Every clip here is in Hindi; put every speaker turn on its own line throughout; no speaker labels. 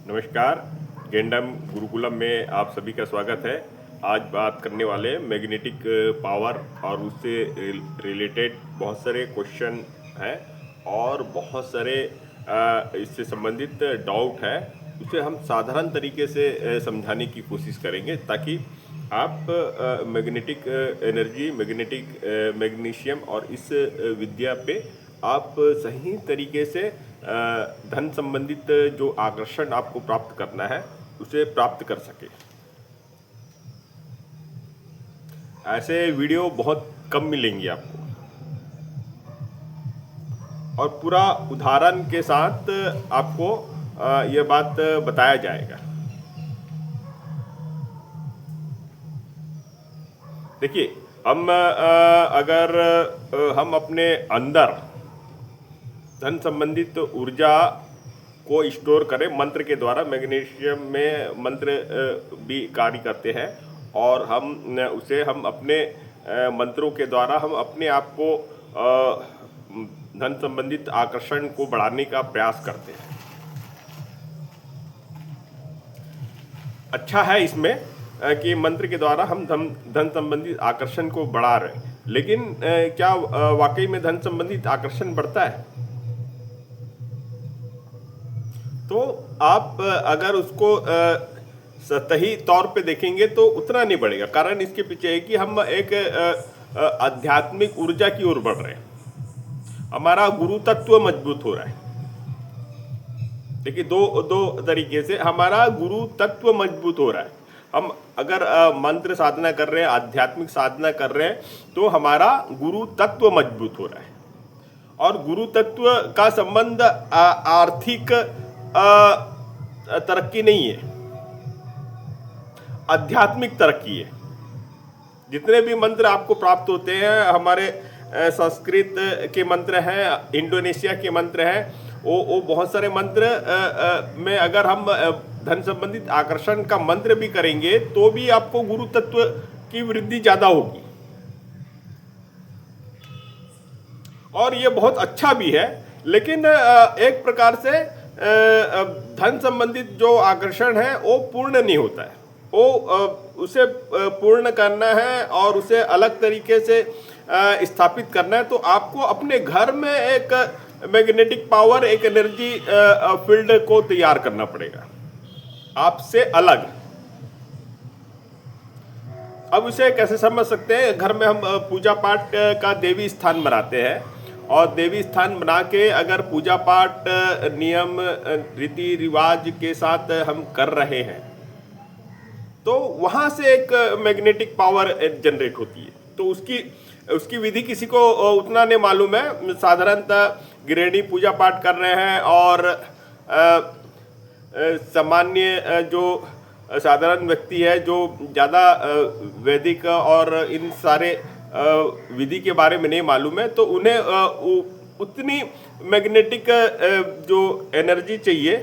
नमस्कार। गेंडम गुरुकुलम में आप सभी का स्वागत है। आज बात करने वाले मैग्नेटिक पावर और उससे रिलेटेड बहुत सारे क्वेश्चन हैं और बहुत सारे इससे संबंधित डाउट है। उसे हम साधारण तरीके से समझाने की कोशिश करेंगे ताकि आप मैग्नेटिक एनर्जी, मैग्नीशियम और इस विद्या पे आप सही तरीके से धन संबंधित जो आकर्षण आपको प्राप्त करना है उसे प्राप्त कर सके। ऐसे वीडियो बहुत कम मिलेंगे आपको और पूरा उदाहरण के साथ आपको यह बात बताया जाएगा। देखिए, हम अगर हम अपने अंदर धन संबंधित ऊर्जा को स्टोर करें मंत्र के द्वारा, मैग्नीशियम में मंत्र भी कार्य करते हैं और हम अपने मंत्रों के द्वारा हम अपने आप को धन संबंधित आकर्षण को बढ़ाने का प्रयास करते हैं। अच्छा है इसमें कि मंत्र के द्वारा हम धन संबंधित आकर्षण को बढ़ा रहे हैं, लेकिन क्या वाकई में धन संबंधित आकर्षण बढ़ता है? तो आप अगर उसको सतही तौर पे देखेंगे तो उतना नहीं बढ़ेगा। कारण इसके पीछे है कि हम एक आध्यात्मिक ऊर्जा की ओर बढ़ रहे हैं। हमारा गुरु तत्व मजबूत हो रहा है। देखिए, दो तरीके से हमारा गुरु तत्व मजबूत हो रहा है। हम अगर मंत्र साधना कर रहे हैं, आध्यात्मिक साधना कर रहे हैं, तो हमारा गुरु तत्व मजबूत हो रहा है। और गुरु तत्व का संबंध आर्थिक तरक्की नहीं है, आध्यात्मिक तरक्की है। जितने भी मंत्र आपको प्राप्त होते हैं, हमारे संस्कृत के मंत्र हैं, इंडोनेशिया के मंत्र हैं, वो बहुत सारे मंत्र में अगर हम धन संबंधित आकर्षण का मंत्र भी करेंगे तो भी आपको गुरु तत्व की वृद्धि ज्यादा होगी। और ये बहुत अच्छा भी है, लेकिन एक प्रकार से धन संबंधित जो आकर्षण है वो पूर्ण नहीं होता है। वो उसे पूर्ण करना है और उसे अलग तरीके से स्थापित करना है, तो आपको अपने घर में एक मैग्नेटिक पावर, एक एनर्जी फील्ड को तैयार करना पड़ेगा आपसे अलग। अब इसे कैसे समझ सकते हैं? घर में हम पूजा पाठ का देवी स्थान बनाते हैं और देवी स्थान बना के अगर पूजा पाठ नियम रीति रिवाज के साथ हम कर रहे हैं तो वहां से एक मैग्नेटिक पावर जनरेट होती है। तो उसकी विधि किसी को उतना नहीं मालूम है। साधारणतः गृहिणी पूजा पाठ कर रहे हैं और सामान्य जो साधारण व्यक्ति है जो ज़्यादा वैदिक और इन सारे विधि के बारे में नहीं मालूम है, तो उन्हें उतनी मैग्नेटिक जो एनर्जी चाहिए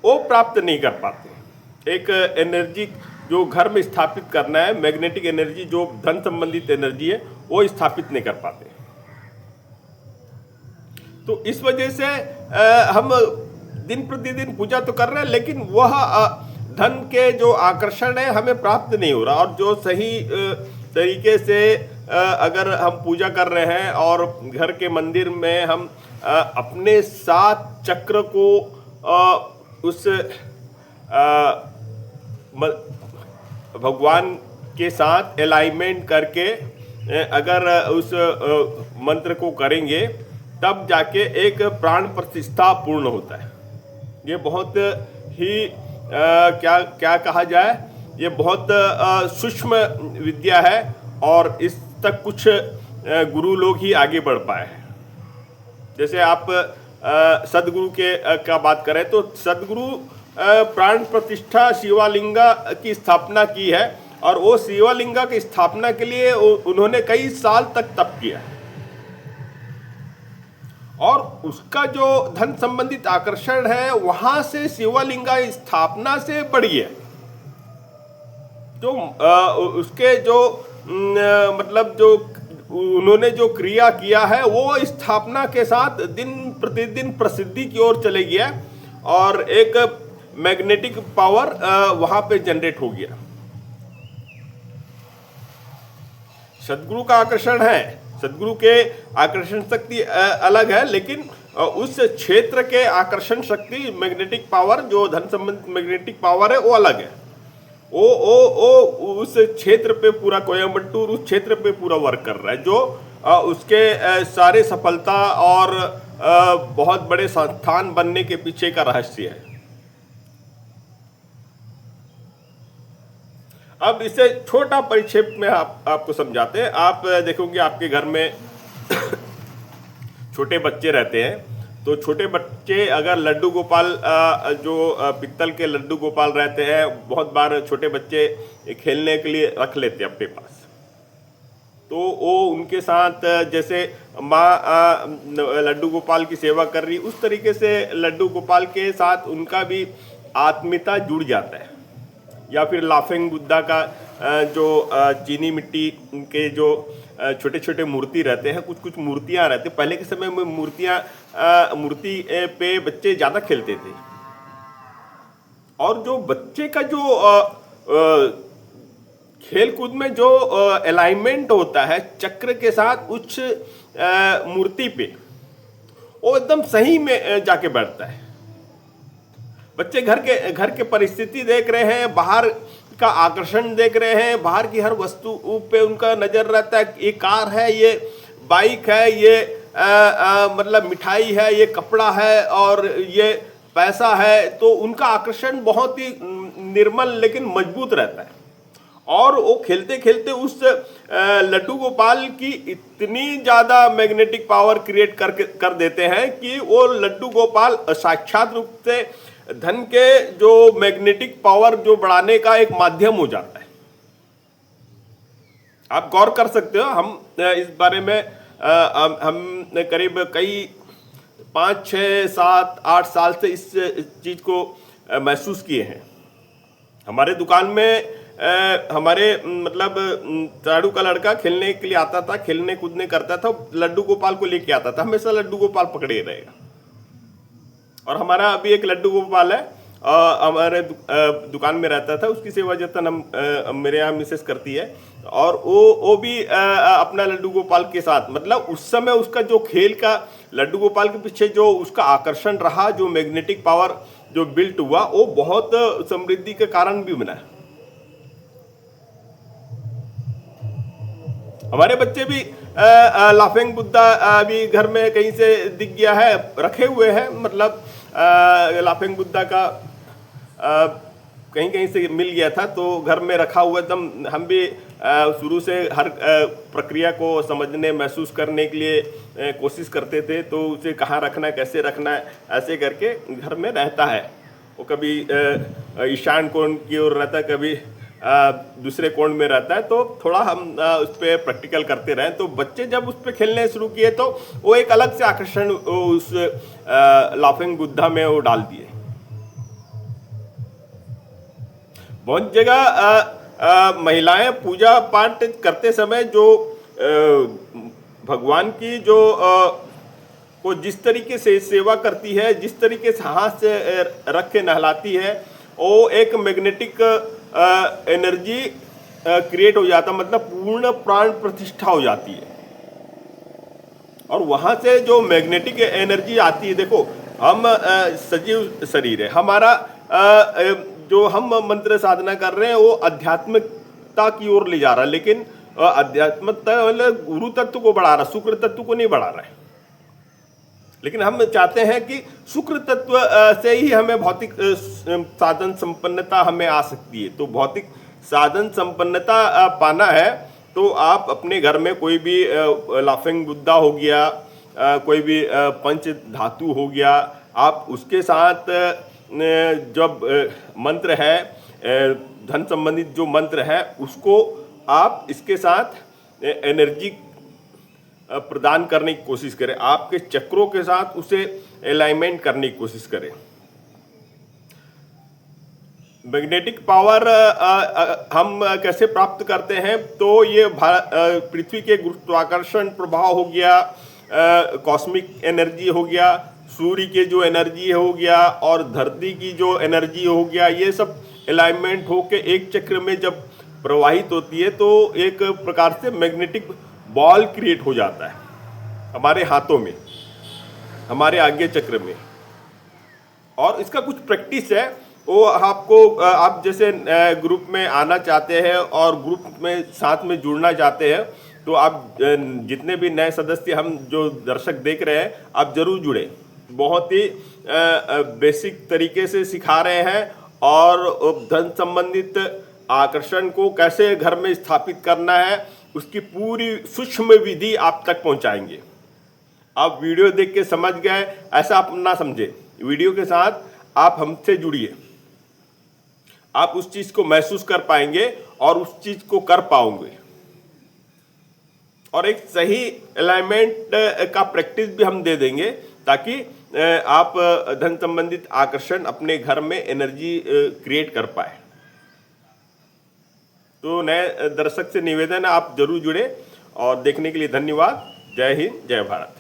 वो प्राप्त नहीं कर पाते। एक एनर्जी जो घर में स्थापित करना है, मैग्नेटिक एनर्जी जो धन संबंधित एनर्जी है, वो स्थापित नहीं कर पाते। तो इस वजह से हम दिन प्रतिदिन पूजा तो कर रहे हैं, लेकिन वह धन के जो आकर्षण है हमें प्राप्त नहीं हो रहा। और जो सही तरीके से अगर हम पूजा कर रहे हैं और घर के मंदिर में हम अपने 7 चक्र को उस भगवान के साथ अलाइनमेंट करके अगर उस मंत्र को करेंगे तब जाके एक प्राण प्रतिष्ठा पूर्ण होता है। ये बहुत ही क्या कहा जाए, ये बहुत सूक्ष्म विद्या है और इस तक कुछ गुरु लोग ही आगे बढ़ पाए हैं। जैसे आप सदगुरु के का बात करें तो सदगुरु प्राण प्रतिष्ठा शिवालिंगा की स्थापना की है और वो शिवालिंगा की स्थापना के लिए उन्होंने कई साल तक तप किया और उसका जो धन संबंधित आकर्षण है वहां से शिवलिंगा स्थापना से बढ़ी है। तो उसके जो मतलब जो उन्होंने जो क्रिया किया है वो स्थापना के साथ दिन प्रतिदिन प्रसिद्धि की ओर चले गया और एक मैग्नेटिक पावर वहां पे जनरेट हो गया। सदगुरु का आकर्षण है, सदगुरु के आकर्षण शक्ति अलग है, लेकिन उस क्षेत्र के आकर्षण शक्ति मैग्नेटिक पावर, जो धन संबंधित मैग्नेटिक पावर है, वो अलग है। वो उस क्षेत्र पे पूरा, कोयम्बटूर उस क्षेत्र पे पूरा वर्क कर रहा है, जो उसके सारे सफलता और बहुत बड़े संस्थान बनने के पीछे का रहस्य है। अब इसे छोटा परिक्षेप में आपको समझाते हैं। आप देखोगे आपके घर में छोटे बच्चे रहते हैं, तो छोटे बच्चे अगर लड्डू गोपाल, जो पित्तल के लड्डू गोपाल रहते हैं, बहुत बार छोटे बच्चे खेलने के लिए रख लेते हैं अपने पास। तो वो उनके साथ जैसे माँ लड्डू गोपाल की सेवा कर रही, उस तरीके से लड्डू गोपाल के साथ उनका भी आत्मीयता जुड़ जाता है। या फिर लाफिंग बुद्धा का जो चीनी मिट्टी के जो छोटे छोटे मूर्ति रहते हैं, कुछ कुछ मूर्तियाँ रहती, पहले के समय में मूर्ति पे बच्चे ज़्यादा खेलते थे। और जो बच्चे का जो खेल कूद में जो अलाइनमेंट होता है चक्र के साथ उस मूर्ति पे, वो एकदम सही में जाके बैठता है। बच्चे घर के परिस्थिति देख रहे हैं, बाहर का आकर्षण देख रहे हैं, बाहर की हर वस्तु पे उनका नजर रहता है। ये कार है, ये बाइक है, ये मतलब मिठाई है, ये कपड़ा है और ये पैसा है, तो उनका आकर्षण बहुत ही निर्मल लेकिन मजबूत रहता है। और वो खेलते खेलते उस लड्डू गोपाल की इतनी ज़्यादा मैग्नेटिक पावर क्रिएट कर देते हैं कि वो लड्डू गोपाल साक्षात रूप से धन के जो मैग्नेटिक पावर जो बढ़ाने का एक माध्यम हो जाता है। आप गौर कर सकते हो, हम इस बारे में हम करीब कई 5, 6, 7, 8 साल से इस चीज़ को महसूस किए हैं। हमारे दुकान में हमारे मतलब चाड़ू का लड़का खेलने के लिए आता था, खेलने कूदने करता था, लड्डू गोपाल को लेके आता था, हमेशा लड्डू गोपाल पकड़े रहेगा। और हमारा अभी एक लड्डू गोपाल है, हमारे दुकान में रहता था, उसकी सेवा जतन हम मेरे यहाँ मिसेस करती है। और वो भी अपना लड्डू गोपाल के साथ, मतलब उस समय उसका जो खेल का लड्डू गोपाल के पीछे जो उसका आकर्षण रहा, जो मैग्नेटिक पावर जो बिल्ट हुआ, वो बहुत समृद्धि के कारण भी बना। हमारे बच्चे भी लाफिंग बुद्धा अभी घर में कहीं से दिख गया है, रखे हुए हैं, मतलब लाफिंग बुद्धा का कहीं कहीं से मिल गया था तो घर में रखा हुआ एकदम। हम भी शुरू से हर प्रक्रिया को समझने महसूस करने के लिए कोशिश करते थे, तो उसे कहाँ रखना है, कैसे रखना है, ऐसे करके घर में रहता है। वो कभी ईशान कोण की ओर रहता है, कभी दूसरे कोण में रहता है, तो थोड़ा हम उस पर प्रैक्टिकल करते रहे। तो बच्चे जब उस पर खेलने शुरू किए तो वो एक अलग से आकर्षण उस लाफिंग बुद्धा में वो डाल दिए। बहुत जगह महिलाएं पूजा पाठ करते समय जो भगवान की जो को जिस तरीके से सेवा करती है, जिस तरीके से हाथ से रख के नहलाती है, वो एक मैग्नेटिक एनर्जी क्रिएट हो जाता, मतलब पूर्ण प्राण प्रतिष्ठा हो जाती है। और वहां से जो मैग्नेटिक एनर्जी आती है, देखो हम सजीव शरीर है हमारा, जो हम मंत्र साधना कर रहे हैं वो आध्यात्मिकता की ओर ले जा रहा है, लेकिन आध्यात्मिकता मतलब गुरु तत्व को बढ़ा रहा, शुक्र तत्व को नहीं बढ़ा रहा है। लेकिन हम चाहते हैं कि शुक्र तत्व से ही हमें भौतिक साधन संपन्नता हमें आ सकती है। तो भौतिक साधन संपन्नता पाना है तो आप अपने घर में कोई भी लाफिंग बुद्धा हो गया, कोई भी पंच धातु हो गया, आप उसके साथ जब मंत्र है, धन संबंधित जो मंत्र है, उसको आप इसके साथ एनर्जी प्रदान करने की कोशिश करें, आपके चक्रों के साथ उसे अलाइनमेंट करने की कोशिश करें। मैग्नेटिक पावर हम कैसे प्राप्त करते हैं, तो ये पृथ्वी के गुरुत्वाकर्षण प्रभाव हो गया, कॉस्मिक एनर्जी हो गया, सूर्य के जो एनर्जी हो गया और धरती की जो एनर्जी हो गया, ये सब अलाइनमेंट होके एक चक्र में जब प्रवाहित होती है तो एक प्रकार से मैग्नेटिक बॉल क्रिएट हो जाता है हमारे हाथों में, हमारे आज्ञा चक्र में। और इसका कुछ प्रैक्टिस है, वो आपको, आप जैसे ग्रुप में आना चाहते हैं और ग्रुप में साथ में जुड़ना चाहते हैं, तो आप जितने भी नए सदस्य हम जो दर्शक देख रहे हैं, आप जरूर जुड़े। बहुत ही बेसिक तरीके से सिखा रहे हैं और धन संबंधित आकर्षण को कैसे घर में स्थापित करना है, उसकी पूरी सूक्ष्म विधि आप तक पहुंचाएंगे। आप वीडियो देख के समझ गए ऐसा आप ना समझे, वीडियो के साथ आप हमसे जुड़िए, आप उस चीज को महसूस कर पाएंगे और उस चीज को कर पाओगे। और एक सही अलाइनमेंट का प्रैक्टिस भी हम दे देंगे ताकि आप धन संबंधित आकर्षण अपने घर में एनर्जी क्रिएट कर पाए। तो नए दर्शक से निवेदन है आप जरूर जुड़े, और देखने के लिए धन्यवाद। जय हिंद, जय भारत।